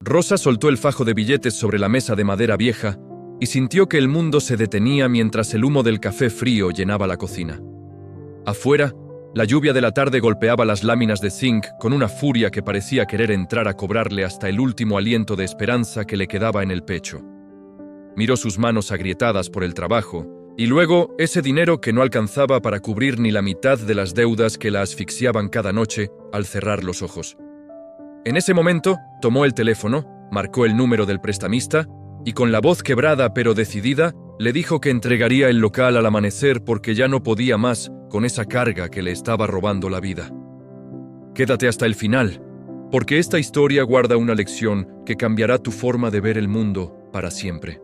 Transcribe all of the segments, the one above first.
Rosa soltó el fajo de billetes sobre la mesa de madera vieja y sintió que el mundo se detenía mientras el humo del café frío llenaba la cocina. Afuera, la lluvia de la tarde golpeaba las láminas de zinc con una furia que parecía querer entrar a cobrarle hasta el último aliento de esperanza que le quedaba en el pecho. Miró sus manos agrietadas por el trabajo y luego ese dinero que no alcanzaba para cubrir ni la mitad de las deudas que la asfixiaban cada noche al cerrar los ojos. En ese momento, tomó el teléfono, marcó el número del prestamista y con la voz quebrada pero decidida, le dijo que entregaría el local al amanecer porque ya no podía más con esa carga que le estaba robando la vida. Quédate hasta el final, porque esta historia guarda una lección que cambiará tu forma de ver el mundo para siempre.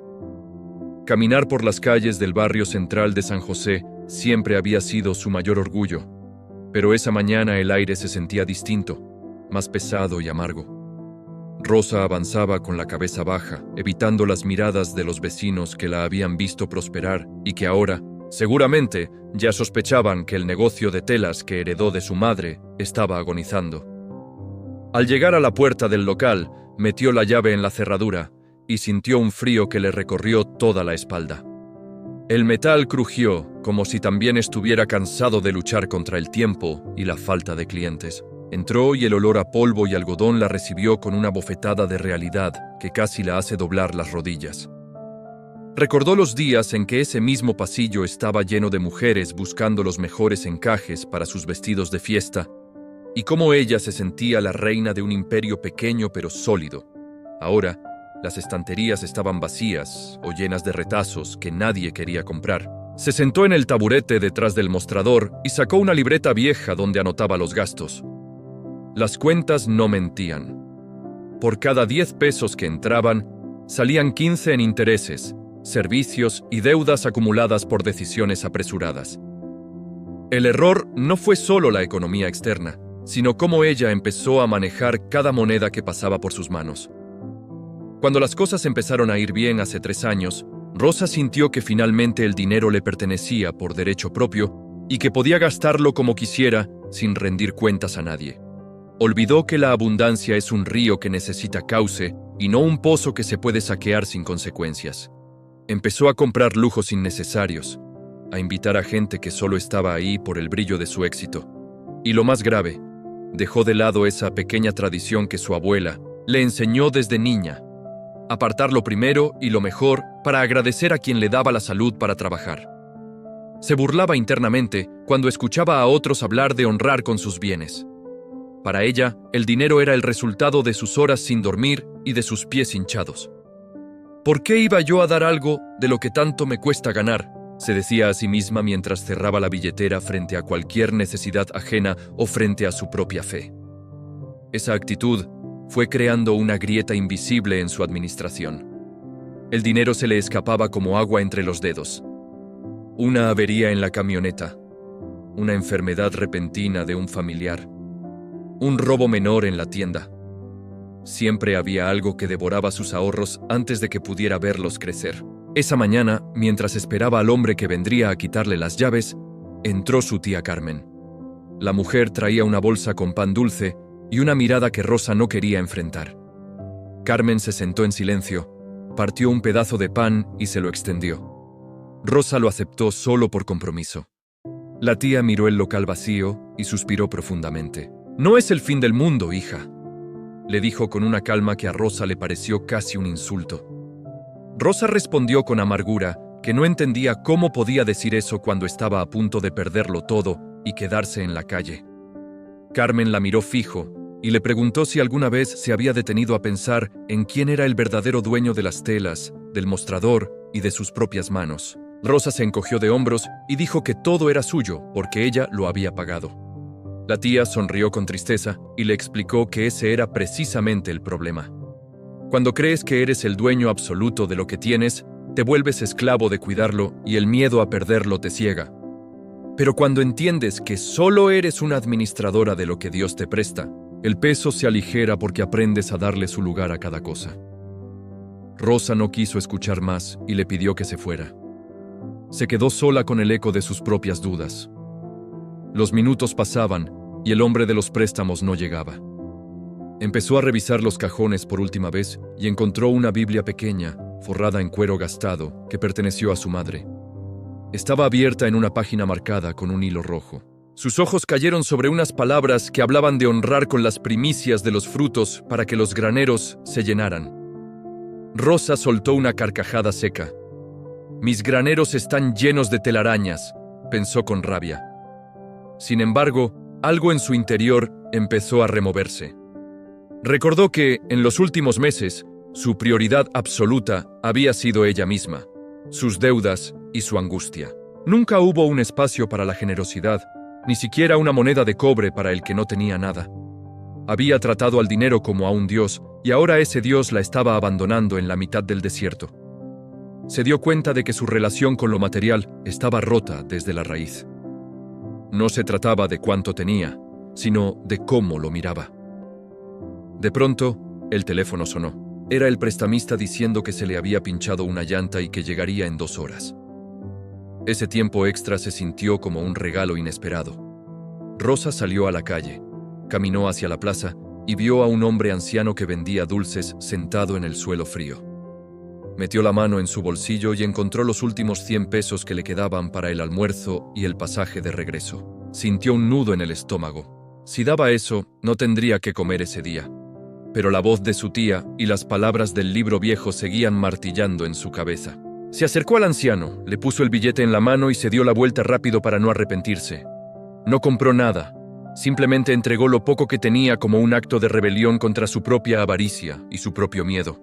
Caminar por las calles del barrio central de San José siempre había sido su mayor orgullo, pero esa mañana el aire se sentía distinto, más pesado y amargo. Rosa avanzaba con la cabeza baja, evitando las miradas de los vecinos que la habían visto prosperar y que ahora, seguramente, ya sospechaban que el negocio de telas que heredó de su madre estaba agonizando. Al llegar a la puerta del local, metió la llave en la cerradura y sintió un frío que le recorrió toda la espalda. El metal crujió como si también estuviera cansado de luchar contra el tiempo y la falta de clientes. Entró y el olor a polvo y algodón la recibió con una bofetada de realidad que casi la hace doblar las rodillas. Recordó los días en que ese mismo pasillo estaba lleno de mujeres buscando los mejores encajes para sus vestidos de fiesta y cómo ella se sentía la reina de un imperio pequeño pero sólido. Ahora, las estanterías estaban vacías o llenas de retazos que nadie quería comprar. Se sentó en el taburete detrás del mostrador y sacó una libreta vieja donde anotaba los gastos. Las cuentas no mentían. Por cada 10 pesos que entraban, salían 15 en intereses, servicios y deudas acumuladas por decisiones apresuradas. El error no fue solo la economía externa, sino cómo ella empezó a manejar cada moneda que pasaba por sus manos. Cuando las cosas empezaron a ir bien hace 3 años, Rosa sintió que finalmente el dinero le pertenecía por derecho propio y que podía gastarlo como quisiera sin rendir cuentas a nadie. Olvidó que la abundancia es un río que necesita cauce y no un pozo que se puede saquear sin consecuencias. Empezó a comprar lujos innecesarios, a invitar a gente que solo estaba ahí por el brillo de su éxito. Y lo más grave, dejó de lado esa pequeña tradición que su abuela le enseñó desde niña: apartar lo primero y lo mejor para agradecer a quien le daba la salud para trabajar. Se burlaba internamente cuando escuchaba a otros hablar de honrar con sus bienes. Para ella, el dinero era el resultado de sus horas sin dormir y de sus pies hinchados. ¿Por qué iba yo a dar algo de lo que tanto me cuesta ganar?, se decía a sí misma mientras cerraba la billetera frente a cualquier necesidad ajena o frente a su propia fe. Esa actitud fue creando una grieta invisible en su administración. El dinero se le escapaba como agua entre los dedos. Una avería en la camioneta, una enfermedad repentina de un familiar, un robo menor en la tienda. Siempre había algo que devoraba sus ahorros antes de que pudiera verlos crecer. Esa mañana, mientras esperaba al hombre que vendría a quitarle las llaves, entró su tía Carmen. La mujer traía una bolsa con pan dulce y una mirada que Rosa no quería enfrentar. Carmen se sentó en silencio, partió un pedazo de pan y se lo extendió. Rosa lo aceptó solo por compromiso. La tía miró el local vacío y suspiró profundamente. «No es el fin del mundo, hija», le dijo con una calma que a Rosa le pareció casi un insulto. Rosa respondió con amargura que no entendía cómo podía decir eso cuando estaba a punto de perderlo todo y quedarse en la calle. Carmen la miró fijo y le preguntó si alguna vez se había detenido a pensar en quién era el verdadero dueño de las telas, del mostrador y de sus propias manos. Rosa se encogió de hombros y dijo que todo era suyo porque ella lo había pagado. La tía sonrió con tristeza y le explicó que ese era precisamente el problema. Cuando crees que eres el dueño absoluto de lo que tienes, te vuelves esclavo de cuidarlo y el miedo a perderlo te ciega. Pero cuando entiendes que solo eres una administradora de lo que Dios te presta, el peso se aligera porque aprendes a darle su lugar a cada cosa. Rosa no quiso escuchar más y le pidió que se fuera. Se quedó sola con el eco de sus propias dudas. Los minutos pasaban y el hombre de los préstamos no llegaba. Empezó a revisar los cajones por última vez y encontró una Biblia pequeña, forrada en cuero gastado, que perteneció a su madre. Estaba abierta en una página marcada con un hilo rojo. Sus ojos cayeron sobre unas palabras que hablaban de honrar con las primicias de los frutos para que los graneros se llenaran. Rosa soltó una carcajada seca. «Mis graneros están llenos de telarañas», pensó con rabia. Sin embargo, algo en su interior empezó a removerse. Recordó que, en los últimos meses, su prioridad absoluta había sido ella misma, sus deudas y su angustia. Nunca hubo un espacio para la generosidad, ni siquiera una moneda de cobre para el que no tenía nada. Había tratado al dinero como a un dios, y ahora ese dios la estaba abandonando en la mitad del desierto. Se dio cuenta de que su relación con lo material estaba rota desde la raíz. No se trataba de cuánto tenía, sino de cómo lo miraba. De pronto, el teléfono sonó. Era el prestamista diciendo que se le había pinchado una llanta y que llegaría en 2 horas. Ese tiempo extra se sintió como un regalo inesperado. Rosa salió a la calle, caminó hacia la plaza y vio a un hombre anciano que vendía dulces sentado en el suelo frío. Metió la mano en su bolsillo y encontró los últimos 100 pesos que le quedaban para el almuerzo y el pasaje de regreso. Sintió un nudo en el estómago. Si daba eso, no tendría que comer ese día. Pero la voz de su tía y las palabras del libro viejo seguían martillando en su cabeza. Se acercó al anciano, le puso el billete en la mano y se dio la vuelta rápido para no arrepentirse. No compró nada, simplemente entregó lo poco que tenía como un acto de rebelión contra su propia avaricia y su propio miedo.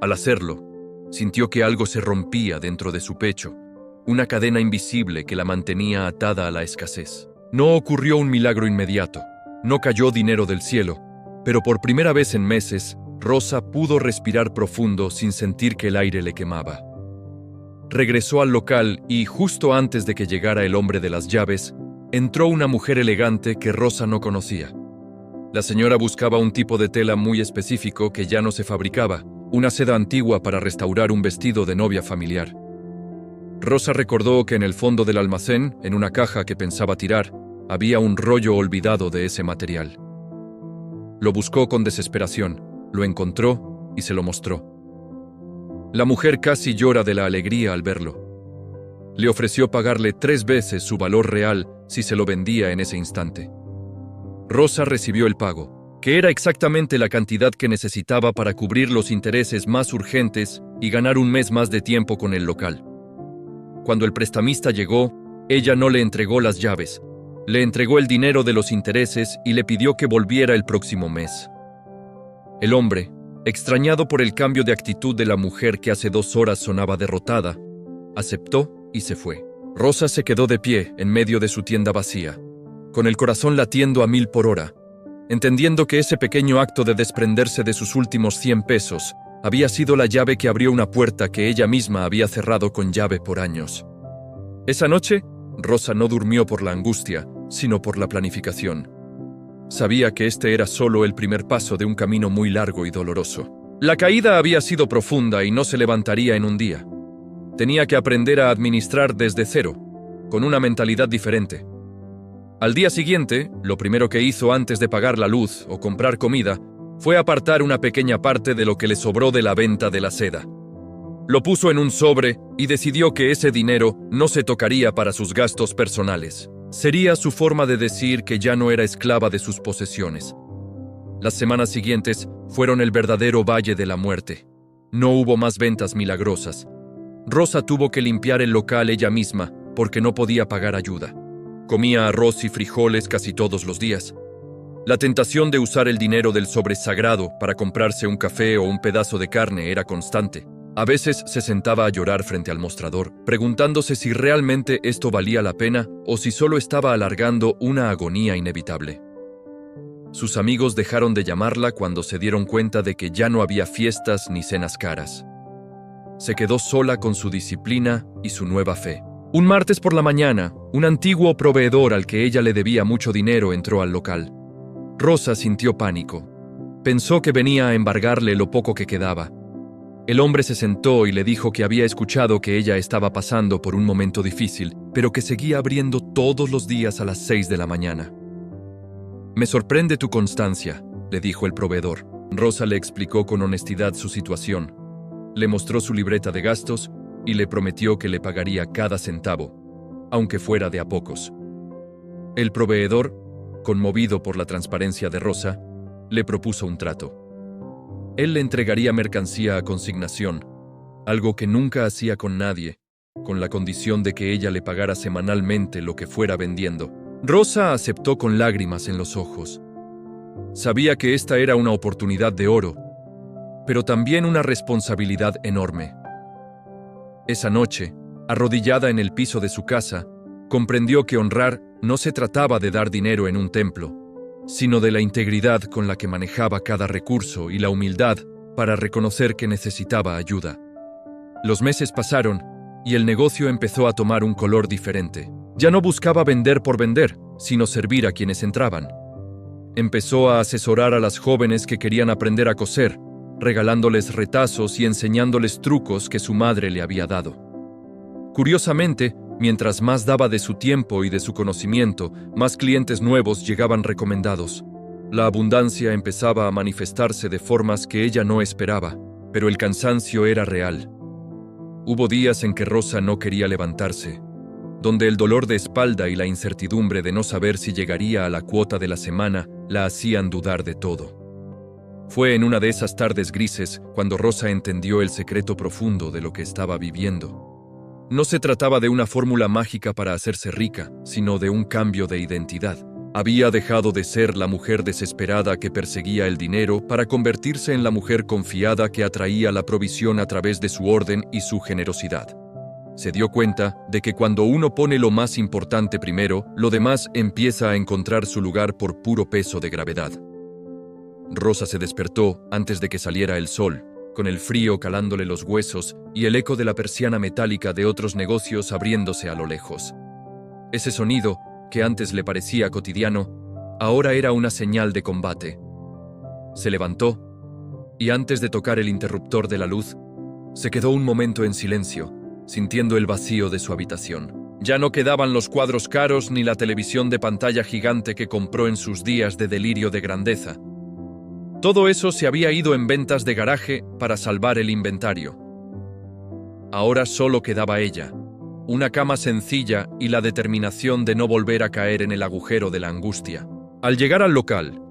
Al hacerlo, sintió que algo se rompía dentro de su pecho, una cadena invisible que la mantenía atada a la escasez. No ocurrió un milagro inmediato, no cayó dinero del cielo, pero por primera vez en meses, Rosa pudo respirar profundo sin sentir que el aire le quemaba. Regresó al local y, justo antes de que llegara el hombre de las llaves, entró una mujer elegante que Rosa no conocía. La señora buscaba un tipo de tela muy específico que ya no se fabricaba, una seda antigua para restaurar un vestido de novia familiar. Rosa recordó que en el fondo del almacén, en una caja que pensaba tirar, había un rollo olvidado de ese material. Lo buscó con desesperación, lo encontró y se lo mostró. La mujer casi llora de la alegría al verlo. Le ofreció pagarle 3 veces su valor real si se lo vendía en ese instante. Rosa recibió el pago, que era exactamente la cantidad que necesitaba para cubrir los intereses más urgentes y ganar un mes más de tiempo con el local. Cuando el prestamista llegó, ella no le entregó las llaves. Le entregó el dinero de los intereses y le pidió que volviera el próximo mes. El hombre, extrañado por el cambio de actitud de la mujer que hace 2 horas sonaba derrotada, aceptó y se fue. Rosa se quedó de pie en medio de su tienda vacía, con el corazón latiendo a 1000 por hora, entendiendo que ese pequeño acto de desprenderse de sus últimos 100 pesos había sido la llave que abrió una puerta que ella misma había cerrado con llave por años. Esa noche, Rosa no durmió por la angustia, sino por la planificación. Sabía que este era solo el primer paso de un camino muy largo y doloroso. La caída había sido profunda y no se levantaría en un día. Tenía que aprender a administrar desde cero, con una mentalidad diferente. Al día siguiente, lo primero que hizo antes de pagar la luz o comprar comida fue apartar una pequeña parte de lo que le sobró de la venta de la seda. Lo puso en un sobre y decidió que ese dinero no se tocaría para sus gastos personales. Sería su forma de decir que ya no era esclava de sus posesiones. Las semanas siguientes fueron el verdadero valle de la muerte. No hubo más ventas milagrosas. Rosa tuvo que limpiar el local ella misma porque no podía pagar ayuda. Comía arroz y frijoles casi todos los días. La tentación de usar el dinero del sobre sagrado para comprarse un café o un pedazo de carne era constante. A veces se sentaba a llorar frente al mostrador, preguntándose si realmente esto valía la pena o si solo estaba alargando una agonía inevitable. Sus amigos dejaron de llamarla cuando se dieron cuenta de que ya no había fiestas ni cenas caras. Se quedó sola con su disciplina y su nueva fe. Un martes por la mañana, un antiguo proveedor al que ella le debía mucho dinero entró al local. Rosa sintió pánico. Pensó que venía a embargarle lo poco que quedaba. El hombre se sentó y le dijo que había escuchado que ella estaba pasando por un momento difícil, pero que seguía abriendo todos los días a las 6 de la mañana. «Me sorprende tu constancia», le dijo el proveedor. Rosa le explicó con honestidad su situación. Le mostró su libreta de gastos y le prometió que le pagaría cada centavo, aunque fuera de a pocos. El proveedor, conmovido por la transparencia de Rosa, le propuso un trato. Él le entregaría mercancía a consignación, algo que nunca hacía con nadie, con la condición de que ella le pagara semanalmente lo que fuera vendiendo. Rosa aceptó con lágrimas en los ojos. Sabía que esta era una oportunidad de oro, pero también una responsabilidad enorme. Esa noche, arrodillada en el piso de su casa, comprendió que honrar no se trataba de dar dinero en un templo, sino de la integridad con la que manejaba cada recurso y la humildad para reconocer que necesitaba ayuda. Los meses pasaron y el negocio empezó a tomar un color diferente. Ya no buscaba vender por vender, sino servir a quienes entraban. Empezó a asesorar a las jóvenes que querían aprender a coser, regalándoles retazos y enseñándoles trucos que su madre le había dado. Curiosamente, mientras más daba de su tiempo y de su conocimiento, más clientes nuevos llegaban recomendados. La abundancia empezaba a manifestarse de formas que ella no esperaba, pero el cansancio era real. Hubo días en que Rosa no quería levantarse, donde el dolor de espalda y la incertidumbre de no saber si llegaría a la cuota de la semana la hacían dudar de todo. Fue en una de esas tardes grises cuando Rosa entendió el secreto profundo de lo que estaba viviendo. No se trataba de una fórmula mágica para hacerse rica, sino de un cambio de identidad. Había dejado de ser la mujer desesperada que perseguía el dinero para convertirse en la mujer confiada que atraía la provisión a través de su orden y su generosidad. Se dio cuenta de que cuando uno pone lo más importante primero, lo demás empieza a encontrar su lugar por puro peso de gravedad. Rosa se despertó antes de que saliera el sol, con el frío calándole los huesos y el eco de la persiana metálica de otros negocios abriéndose a lo lejos. Ese sonido, que antes le parecía cotidiano, ahora era una señal de combate. Se levantó y antes de tocar el interruptor de la luz, se quedó un momento en silencio, sintiendo el vacío de su habitación. Ya no quedaban los cuadros caros ni la televisión de pantalla gigante que compró en sus días de delirio de grandeza. Todo eso se había ido en ventas de garaje para salvar el inventario. Ahora solo quedaba ella, una cama sencilla y la determinación de no volver a caer en el agujero de la angustia. Al llegar al local,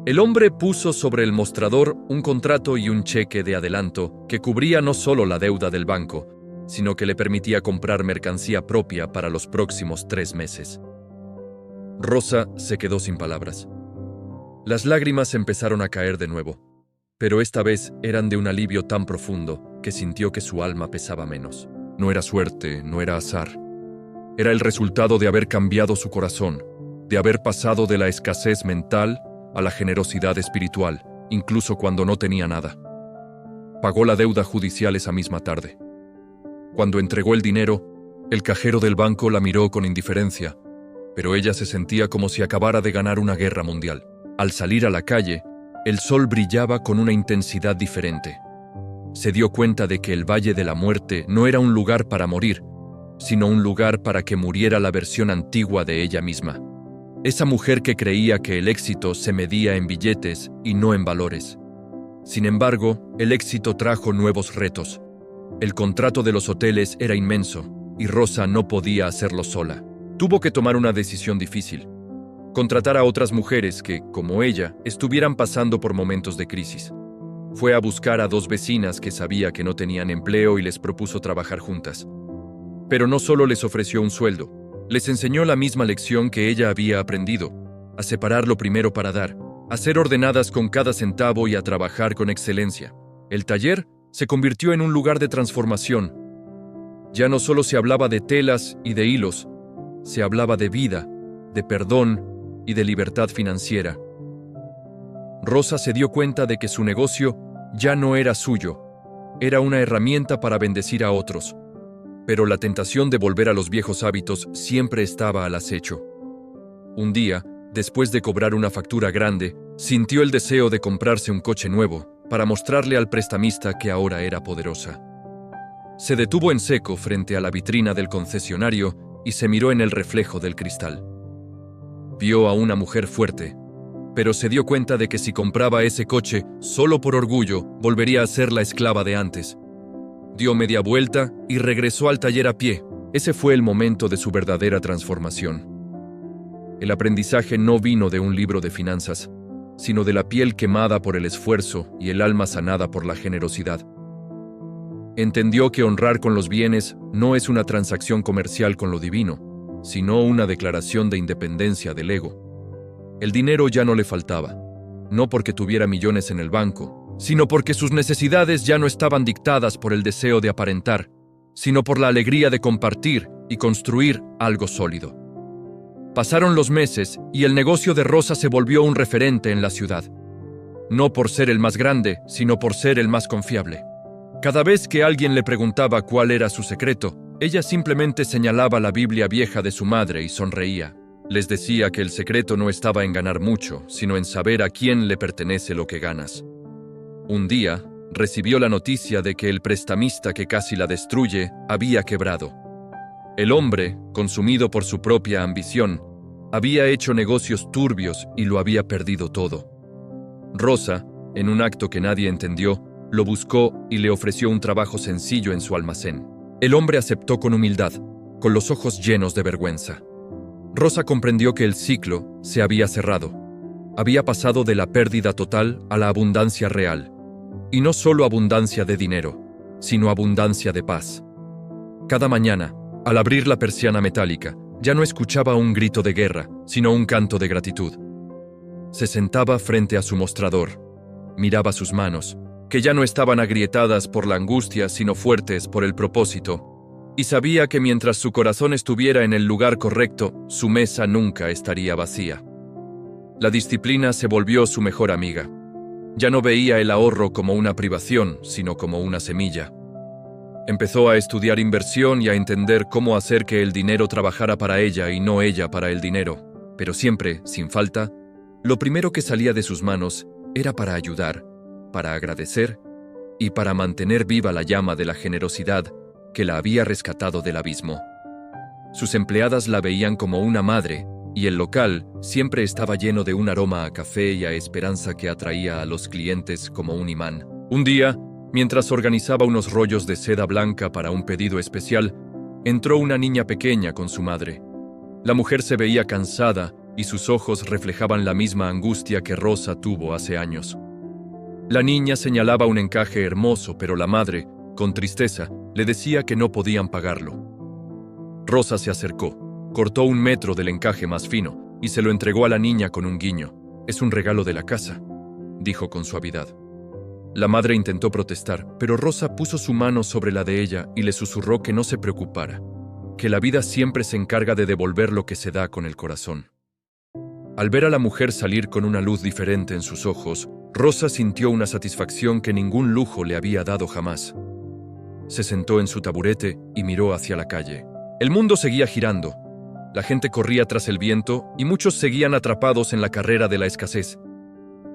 El hombre puso sobre el mostrador un contrato y un cheque de adelanto que cubría no solo la deuda del banco, sino que le permitía comprar mercancía propia para los próximos 3 meses. Rosa se quedó sin palabras. Las lágrimas empezaron a caer de nuevo, pero esta vez eran de un alivio tan profundo que sintió que su alma pesaba menos. No era suerte, no era azar. Era el resultado de haber cambiado su corazón, de haber pasado de la escasez mental a la generosidad espiritual, incluso cuando no tenía nada. Pagó la deuda judicial esa misma tarde. Cuando entregó el dinero, el cajero del banco la miró con indiferencia, pero ella se sentía como si acabara de ganar una guerra mundial. Al salir a la calle, el sol brillaba con una intensidad diferente. Se dio cuenta de que el Valle de la Muerte no era un lugar para morir, sino un lugar para que muriera la versión antigua de ella misma. Esa mujer que creía que el éxito se medía en billetes y no en valores. Sin embargo, el éxito trajo nuevos retos. El contrato de los hoteles era inmenso, y Rosa no podía hacerlo sola. Tuvo que tomar una decisión difícil. Contratar a otras mujeres que, como ella, estuvieran pasando por momentos de crisis. Fue a buscar a 2 vecinas que sabía que no tenían empleo y les propuso trabajar juntas. Pero no solo les ofreció un sueldo, les enseñó la misma lección que ella había aprendido, a separar lo primero para dar, a ser ordenadas con cada centavo y a trabajar con excelencia. El taller se convirtió en un lugar de transformación. Ya no solo se hablaba de telas y de hilos, se hablaba de vida, de perdón y de libertad financiera. Rosa se dio cuenta de que su negocio ya no era suyo, era una herramienta para bendecir a otros. Pero la tentación de volver a los viejos hábitos siempre estaba al acecho. Un día, después de cobrar una factura grande, sintió el deseo de comprarse un coche nuevo para mostrarle al prestamista que ahora era poderosa. Se detuvo en seco frente a la vitrina del concesionario y se miró en el reflejo del cristal. Vio a una mujer fuerte, pero se dio cuenta de que si compraba ese coche solo por orgullo, volvería a ser la esclava de antes. Dio media vuelta y regresó al taller a pie. Ese fue el momento de su verdadera transformación. El aprendizaje no vino de un libro de finanzas, sino de la piel quemada por el esfuerzo y el alma sanada por la generosidad. Entendió que honrar con los bienes no es una transacción comercial con lo divino, sino una declaración de independencia del ego. El dinero ya no le faltaba, no porque tuviera millones en el banco, sino porque sus necesidades ya no estaban dictadas por el deseo de aparentar, sino por la alegría de compartir y construir algo sólido. Pasaron los meses y el negocio de Rosa se volvió un referente en la ciudad. No por ser el más grande, sino por ser el más confiable. Cada vez que alguien le preguntaba cuál era su secreto, ella simplemente señalaba la Biblia vieja de su madre y sonreía. Les decía que el secreto no estaba en ganar mucho, sino en saber a quién le pertenece lo que ganas. Un día, recibió la noticia de que el prestamista que casi la destruye había quebrado. El hombre, consumido por su propia ambición, había hecho negocios turbios y lo había perdido todo. Rosa, en un acto que nadie entendió, lo buscó y le ofreció un trabajo sencillo en su almacén. El hombre aceptó con humildad, con los ojos llenos de vergüenza. Rosa comprendió que el ciclo se había cerrado. Había pasado de la pérdida total a la abundancia real. Y no solo abundancia de dinero, sino abundancia de paz. Cada mañana, al abrir la persiana metálica, ya no escuchaba un grito de guerra, sino un canto de gratitud. Se sentaba frente a su mostrador, miraba sus manos, que ya no estaban agrietadas por la angustia, sino fuertes por el propósito, y sabía que mientras su corazón estuviera en el lugar correcto, su mesa nunca estaría vacía. La disciplina se volvió su mejor amiga. Ya no veía el ahorro como una privación, sino como una semilla. Empezó a estudiar inversión y a entender cómo hacer que el dinero trabajara para ella y no ella para el dinero. Pero siempre, sin falta, lo primero que salía de sus manos era para ayudar, para agradecer y para mantener viva la llama de la generosidad que la había rescatado del abismo. Sus empleadas la veían como una madre, y el local siempre estaba lleno de un aroma a café y a esperanza que atraía a los clientes como un imán. Un día, mientras organizaba unos rollos de seda blanca para un pedido especial, entró una niña pequeña con su madre. La mujer se veía cansada y sus ojos reflejaban la misma angustia que Rosa tuvo hace años. La niña señalaba un encaje hermoso, pero la madre, con tristeza, le decía que no podían pagarlo. Rosa se acercó, cortó 1 metro del encaje más fino y se lo entregó a la niña con un guiño. «Es un regalo de la casa», dijo con suavidad. La madre intentó protestar, pero Rosa puso su mano sobre la de ella y le susurró que no se preocupara, que la vida siempre se encarga de devolver lo que se da con el corazón. Al ver a la mujer salir con una luz diferente en sus ojos, Rosa sintió una satisfacción que ningún lujo le había dado jamás. Se sentó en su taburete y miró hacia la calle. El mundo seguía girando. La gente corría tras el viento y muchos seguían atrapados en la carrera de la escasez.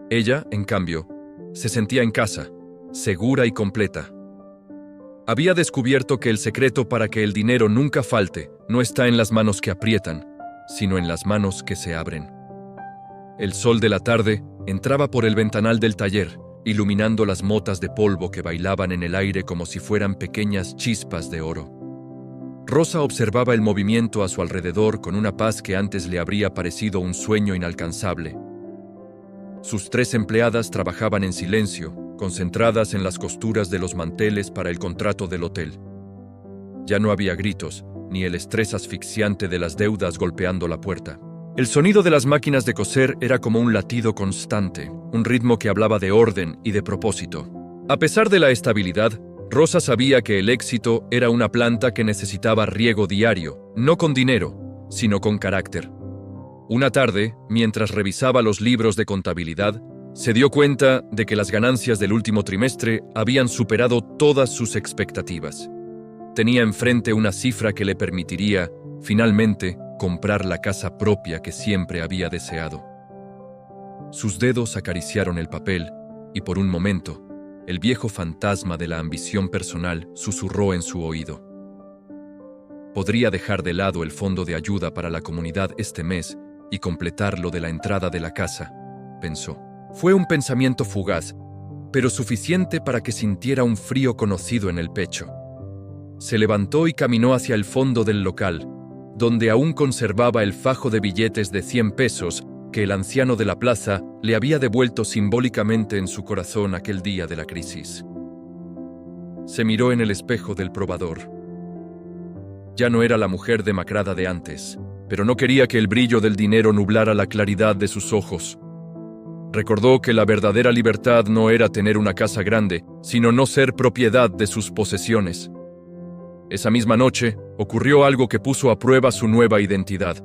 Ella, en cambio, se sentía en casa, segura y completa. Había descubierto que el secreto para que el dinero nunca falte no está en las manos que aprietan, sino en las manos que se abren. El sol de la tarde entraba por el ventanal del taller, iluminando las motas de polvo que bailaban en el aire como si fueran pequeñas chispas de oro. Rosa observaba el movimiento a su alrededor con una paz que antes le habría parecido un sueño inalcanzable. Sus 3 empleadas trabajaban en silencio, concentradas en las costuras de los manteles para el contrato del hotel. Ya no había gritos, ni el estrés asfixiante de las deudas golpeando la puerta. El sonido de las máquinas de coser era como un latido constante, un ritmo que hablaba de orden y de propósito. A pesar de la estabilidad, Rosa sabía que el éxito era una planta que necesitaba riego diario, no con dinero, sino con carácter. Una tarde, mientras revisaba los libros de contabilidad, se dio cuenta de que las ganancias del último trimestre habían superado todas sus expectativas. Tenía enfrente una cifra que le permitiría, finalmente, comprar la casa propia que siempre había deseado. Sus dedos acariciaron el papel y por un momento, el viejo fantasma de la ambición personal susurró en su oído. Podría dejar de lado el fondo de ayuda para la comunidad este mes y completar lo de la entrada de la casa, pensó. Fue un pensamiento fugaz, pero suficiente para que sintiera un frío conocido en el pecho. Se levantó y caminó hacia el fondo del local, donde aún conservaba el fajo de billetes de 100 pesos que el anciano de la plaza le había devuelto simbólicamente en su corazón aquel día de la crisis. Se miró en el espejo del probador. Ya no era la mujer demacrada de antes, pero no quería que el brillo del dinero nublara la claridad de sus ojos. Recordó que la verdadera libertad no era tener una casa grande, sino no ser propiedad de sus posesiones. Esa misma noche, ocurrió algo que puso a prueba su nueva identidad.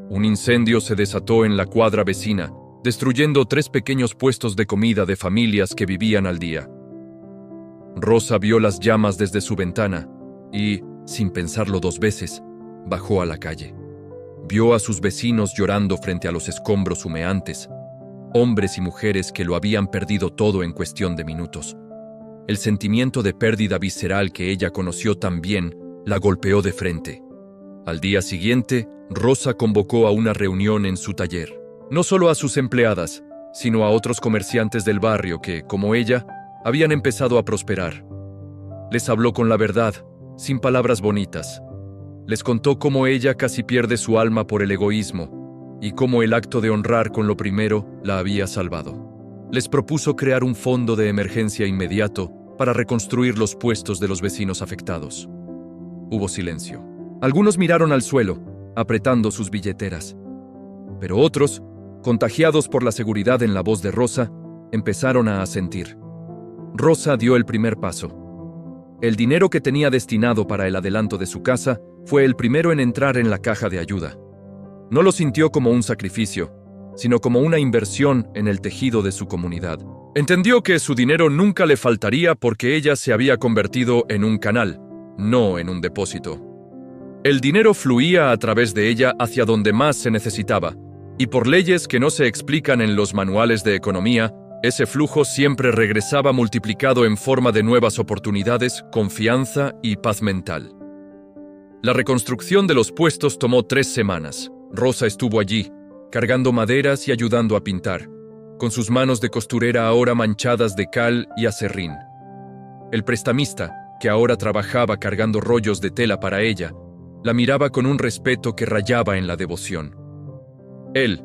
Un incendio se desató en la cuadra vecina, destruyendo 3 pequeños puestos de comida de familias que vivían al día. Rosa vio las llamas desde su ventana y, sin pensarlo 2 veces, bajó a la calle. Vio a sus vecinos llorando frente a los escombros humeantes, hombres y mujeres que lo habían perdido todo en cuestión de minutos. El sentimiento de pérdida visceral que ella conoció tan bien la golpeó de frente. Al día siguiente, Rosa convocó a una reunión en su taller. No solo a sus empleadas, sino a otros comerciantes del barrio que, como ella, habían empezado a prosperar. Les habló con la verdad, sin palabras bonitas. Les contó cómo ella casi pierde su alma por el egoísmo y cómo el acto de honrar con lo primero la había salvado. Les propuso crear un fondo de emergencia inmediato para reconstruir los puestos de los vecinos afectados. Hubo silencio. Algunos miraron al suelo, apretando sus billeteras. Pero otros, contagiados por la seguridad en la voz de Rosa, empezaron a asentir. Rosa dio el primer paso. El dinero que tenía destinado para el adelanto de su casa fue el primero en entrar en la caja de ayuda. No lo sintió como un sacrificio, sino como una inversión en el tejido de su comunidad. Entendió que su dinero nunca le faltaría porque ella se había convertido en un canal, no en un depósito. El dinero fluía a través de ella hacia donde más se necesitaba, y por leyes que no se explican en los manuales de economía, ese flujo siempre regresaba multiplicado en forma de nuevas oportunidades, confianza y paz mental. La reconstrucción de los puestos tomó 3 semanas. Rosa estuvo allí, cargando maderas y ayudando a pintar, con sus manos de costurera ahora manchadas de cal y aserrín. El prestamista, que ahora trabajaba cargando rollos de tela para ella, la miraba con un respeto que rayaba en la devoción. Él,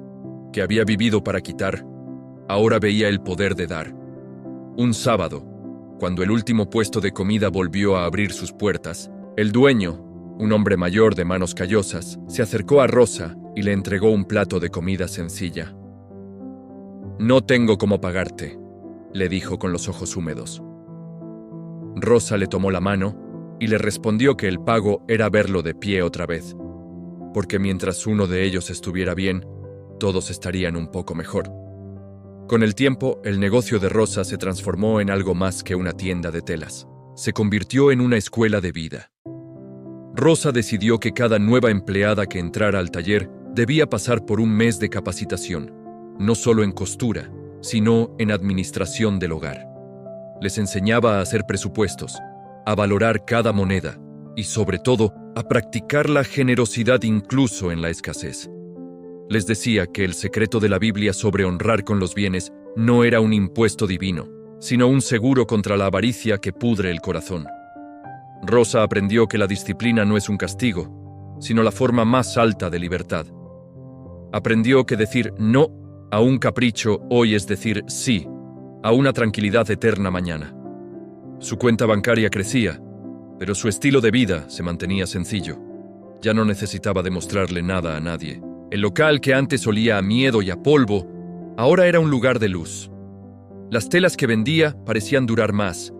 que había vivido para quitar, ahora veía el poder de dar. Un sábado, cuando el último puesto de comida volvió a abrir sus puertas, el dueño, un hombre mayor de manos callosas, se acercó a Rosa y le entregó un plato de comida sencilla. «No tengo cómo pagarte», le dijo con los ojos húmedos. Rosa le tomó la mano y le respondió que el pago era verlo de pie otra vez, porque mientras uno de ellos estuviera bien, todos estarían un poco mejor. Con el tiempo, el negocio de Rosa se transformó en algo más que una tienda de telas. Se convirtió en una escuela de vida. Rosa decidió que cada nueva empleada que entrara al taller debía pasar por un mes de capacitación, no solo en costura, sino en administración del hogar. Les enseñaba a hacer presupuestos, a valorar cada moneda y, sobre todo, a practicar la generosidad incluso en la escasez. Les decía que el secreto de la Biblia sobre honrar con los bienes no era un impuesto divino, sino un seguro contra la avaricia que pudre el corazón. Rosa aprendió que la disciplina no es un castigo, sino la forma más alta de libertad. Aprendió que decir no a un capricho hoy es decir sí a una tranquilidad eterna mañana. Su cuenta bancaria crecía, pero su estilo de vida se mantenía sencillo. Ya no necesitaba demostrarle nada a nadie. El local que antes olía a miedo y a polvo, ahora era un lugar de luz. Las telas que vendía parecían durar más,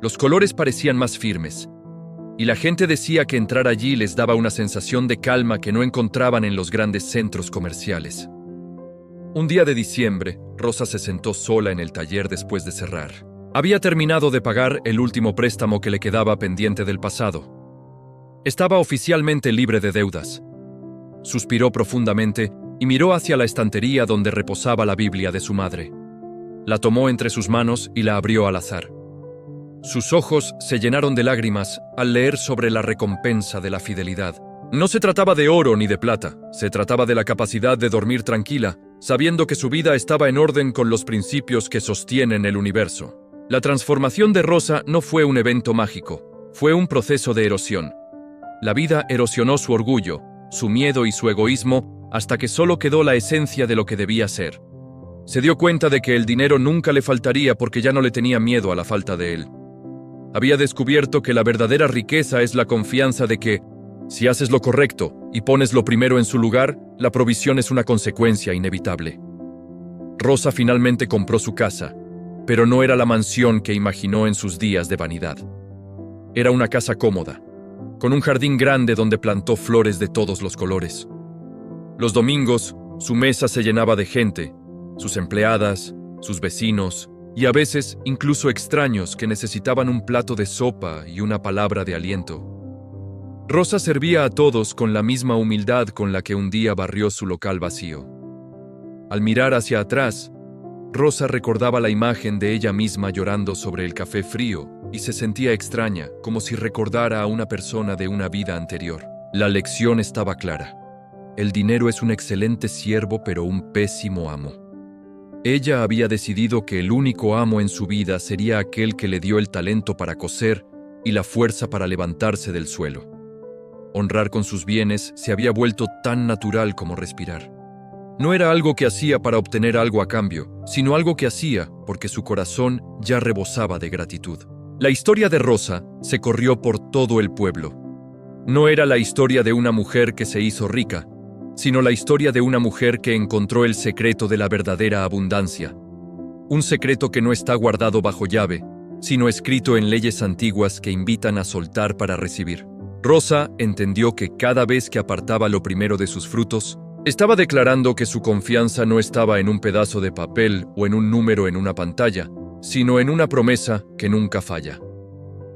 los colores parecían más firmes, y la gente decía que entrar allí les daba una sensación de calma que no encontraban en los grandes centros comerciales. Un día de diciembre, Rosa se sentó sola en el taller después de cerrar. Había terminado de pagar el último préstamo que le quedaba pendiente del pasado. Estaba oficialmente libre de deudas. Suspiró profundamente y miró hacia la estantería donde reposaba la Biblia de su madre. La tomó entre sus manos y la abrió al azar. Sus ojos se llenaron de lágrimas al leer sobre la recompensa de la fidelidad. No se trataba de oro ni de plata, se trataba de la capacidad de dormir tranquila, sabiendo que su vida estaba en orden con los principios que sostienen el universo. La transformación de Rosa no fue un evento mágico, fue un proceso de erosión. La vida erosionó su orgullo, su miedo y su egoísmo hasta que solo quedó la esencia de lo que debía ser. Se dio cuenta de que el dinero nunca le faltaría porque ya no le tenía miedo a la falta de él. Había descubierto que la verdadera riqueza es la confianza de que, si haces lo correcto y pones lo primero en su lugar, la provisión es una consecuencia inevitable. Rosa finalmente compró su casa, pero no era la mansión que imaginó en sus días de vanidad. Era una casa cómoda, con un jardín grande donde plantó flores de todos los colores. Los domingos, su mesa se llenaba de gente, sus empleadas, sus vecinos, y a veces incluso extraños que necesitaban un plato de sopa y una palabra de aliento. Rosa servía a todos con la misma humildad con la que un día barrió su local vacío. Al mirar hacia atrás, Rosa recordaba la imagen de ella misma llorando sobre el café frío y se sentía extraña, como si recordara a una persona de una vida anterior. La lección estaba clara. El dinero es un excelente siervo, pero un pésimo amo. Ella había decidido que el único amo en su vida sería aquel que le dio el talento para coser y la fuerza para levantarse del suelo. Honrar con sus bienes se había vuelto tan natural como respirar. No era algo que hacía para obtener algo a cambio, sino algo que hacía porque su corazón ya rebosaba de gratitud. La historia de Rosa se corrió por todo el pueblo. No era la historia de una mujer que se hizo rica, sino la historia de una mujer que encontró el secreto de la verdadera abundancia. Un secreto que no está guardado bajo llave, sino escrito en leyes antiguas que invitan a soltar para recibir. Rosa entendió que cada vez que apartaba lo primero de sus frutos, estaba declarando que su confianza no estaba en un pedazo de papel o en un número en una pantalla, sino en una promesa que nunca falla.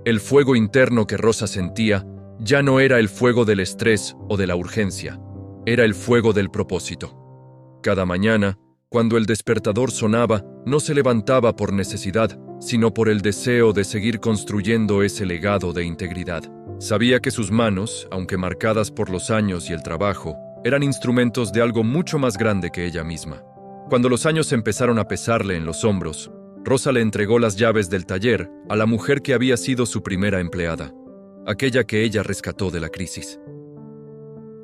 El fuego interno que Rosa sentía ya no era el fuego del estrés o de la urgencia, era el fuego del propósito. Cada mañana, cuando el despertador sonaba, no se levantaba por necesidad, sino por el deseo de seguir construyendo ese legado de integridad. Sabía que sus manos, aunque marcadas por los años y el trabajo, eran instrumentos de algo mucho más grande que ella misma. Cuando los años empezaron a pesarle en los hombros, Rosa le entregó las llaves del taller a la mujer que había sido su primera empleada, aquella que ella rescató de la crisis.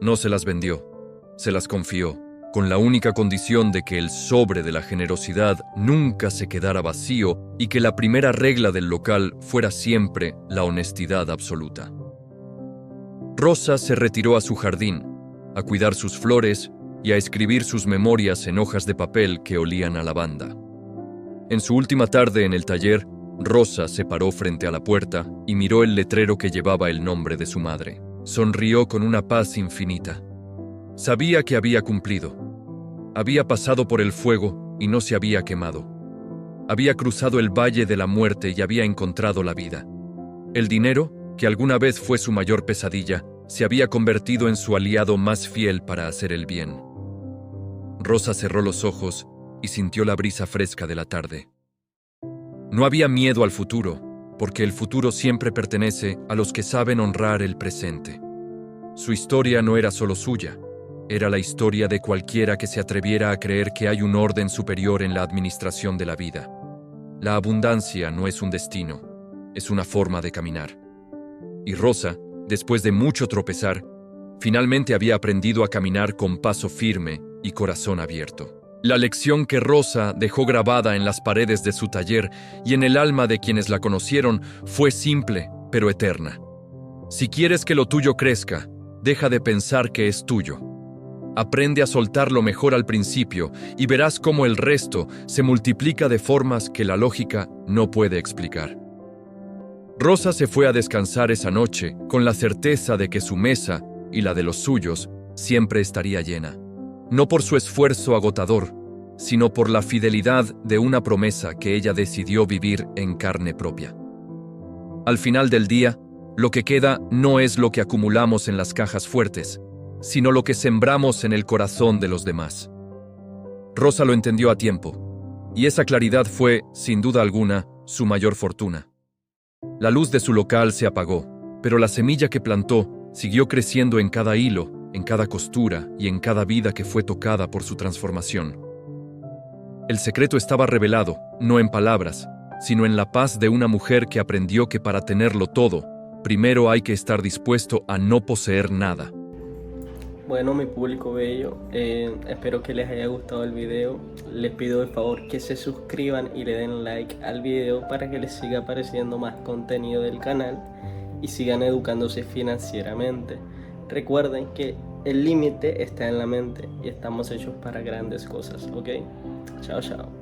No se las vendió, se las confió, con la única condición de que el sobre de la generosidad nunca se quedara vacío y que la primera regla del local fuera siempre la honestidad absoluta. Rosa se retiró a su jardín, a cuidar sus flores y a escribir sus memorias en hojas de papel que olían a lavanda. En su última tarde en el taller, Rosa se paró frente a la puerta y miró el letrero que llevaba el nombre de su madre. Sonrió con una paz infinita. Sabía que había cumplido. Había pasado por el fuego y no se había quemado. Había cruzado el valle de la muerte y había encontrado la vida. El dinero, que alguna vez fue su mayor pesadilla, se había convertido en su aliado más fiel para hacer el bien. Rosa cerró los ojos y sintió la brisa fresca de la tarde. No había miedo al futuro, porque el futuro siempre pertenece a los que saben honrar el presente. Su historia no era solo suya, era la historia de cualquiera que se atreviera a creer que hay un orden superior en la administración de la vida. La abundancia no es un destino, es una forma de caminar. Y Rosa, después de mucho tropezar, finalmente había aprendido a caminar con paso firme y corazón abierto. La lección que Rosa dejó grabada en las paredes de su taller y en el alma de quienes la conocieron fue simple, pero eterna. Si quieres que lo tuyo crezca, deja de pensar que es tuyo. Aprende a soltar lo mejor al principio y verás cómo el resto se multiplica de formas que la lógica no puede explicar. Rosa se fue a descansar esa noche con la certeza de que su mesa y la de los suyos siempre estaría llena. No por su esfuerzo agotador, sino por la fidelidad de una promesa que ella decidió vivir en carne propia. Al final del día, lo que queda no es lo que acumulamos en las cajas fuertes, sino lo que sembramos en el corazón de los demás. Rosa lo entendió a tiempo, y esa claridad fue, sin duda alguna, su mayor fortuna. La luz de su local se apagó, pero la semilla que plantó siguió creciendo en cada hilo, en cada costura y en cada vida que fue tocada por su transformación. El secreto estaba revelado, no en palabras, sino en la paz de una mujer que aprendió que para tenerlo todo, primero hay que estar dispuesto a no poseer nada. Bueno, mi público bello, espero que les haya gustado el video. Les pido de favor que se suscriban y le den like al video para que les siga apareciendo más contenido del canal y sigan educándose financieramente. Recuerden que el límite está en la mente y estamos hechos para grandes cosas, ¿ok? Chao, chao.